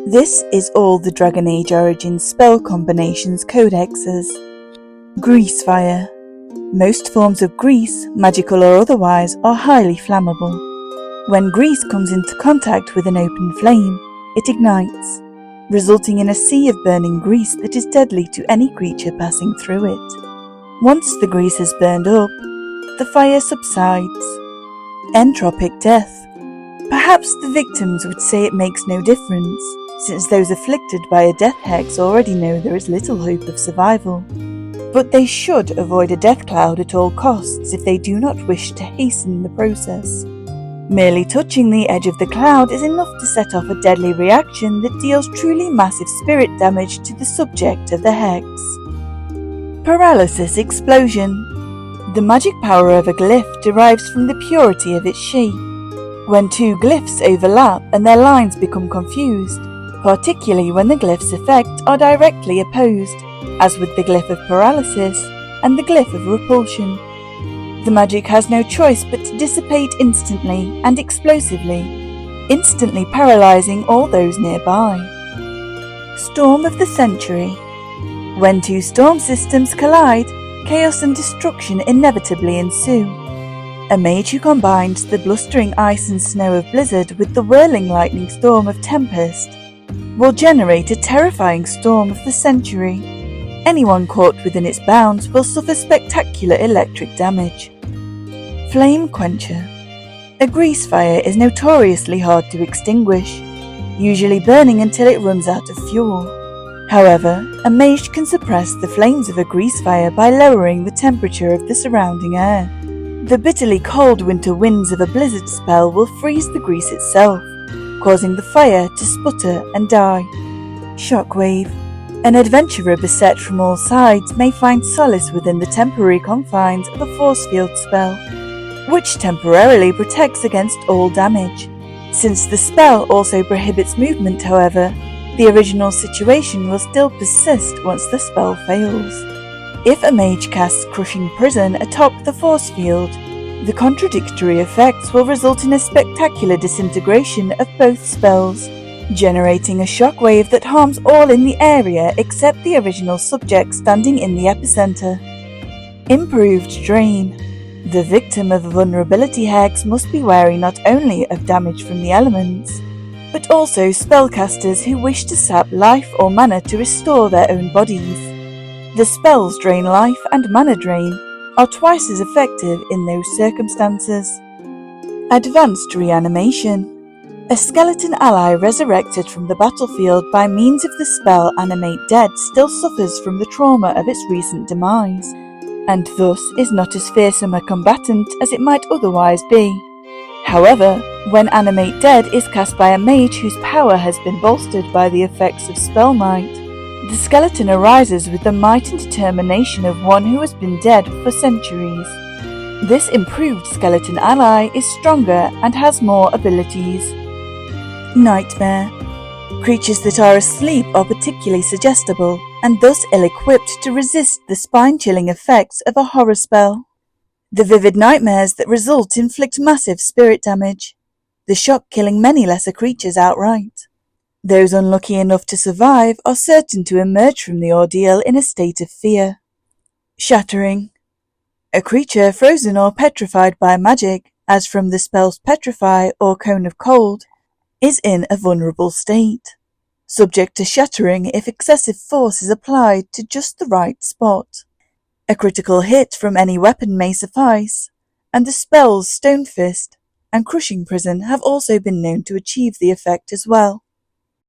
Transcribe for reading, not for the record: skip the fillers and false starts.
This is all the Dragon Age Origins spell combinations codexes. Grease fire. Most forms of grease, magical or otherwise, are highly flammable. When grease comes into contact with an open flame, it ignites, resulting in a sea of burning grease that is deadly to any creature passing through it. Once the grease has burned up, the fire subsides. Entropic death. Perhaps the victims would say it makes no difference, since those afflicted by a death hex already know there is little hope of survival. But they should avoid a death cloud at all costs if they do not wish to hasten the process. Merely touching the edge of the cloud is enough to set off a deadly reaction that deals truly massive spirit damage to the subject of the hex. Paralysis explosion. The magic power of a glyph derives from the purity of its shape. When two glyphs overlap and their lines become confused, particularly when the glyph's effects are directly opposed, as with the glyph of paralysis and the glyph of repulsion, the magic has no choice but to dissipate instantly and explosively, instantly paralyzing all those nearby. Storm of the Century. When two storm systems collide, chaos and destruction inevitably ensue. A mage who combines the blustering ice and snow of blizzard with the whirling lightning storm of tempest will generate a terrifying storm of the century. Anyone caught within its bounds will suffer spectacular electric damage. Flame Quencher. A grease fire is notoriously hard to extinguish, usually burning until it runs out of fuel. However, a mage can suppress the flames of a grease fire by lowering the temperature of the surrounding air. The bitterly cold winter winds of a blizzard spell will freeze the grease itself, causing the fire to sputter and die. Shockwave. An adventurer beset from all sides may find solace within the temporary confines of a force field spell, which temporarily protects against all damage. Since the spell also prohibits movement, however, the original situation will still persist once the spell fails. If a mage casts Crushing Prison atop the force field, the contradictory effects will result in a spectacular disintegration of both spells, generating a shockwave that harms all in the area except the original subject standing in the epicenter. Improved Drain. The victim of a vulnerability hex must be wary not only of damage from the elements, but also spellcasters who wish to sap life or mana to restore their own bodies. The spells Drain Life and Mana Drain are twice as effective in those circumstances. Advanced Reanimation. A skeleton ally resurrected from the battlefield by means of the spell Animate Dead still suffers from the trauma of its recent demise, and thus is not as fearsome a combatant as it might otherwise be. However, when Animate Dead is cast by a mage whose power has been bolstered by the effects of Spell Might, the skeleton arises with the might and determination of one who has been dead for centuries. This improved skeleton ally is stronger and has more abilities. Nightmare. Creatures that are asleep are particularly suggestible, and thus ill-equipped to resist the spine-chilling effects of a horror spell. The vivid nightmares that result inflict massive spirit damage, the shock killing many lesser creatures outright. Those unlucky enough to survive are certain to emerge from the ordeal in a state of fear. Shattering. A creature frozen or petrified by magic, as from the spells Petrify or Cone of Cold, is in a vulnerable state, subject to shattering if excessive force is applied to just the right spot. A critical hit from any weapon may suffice, and the spells Stone Fist and Crushing Prison have also been known to achieve the effect as well.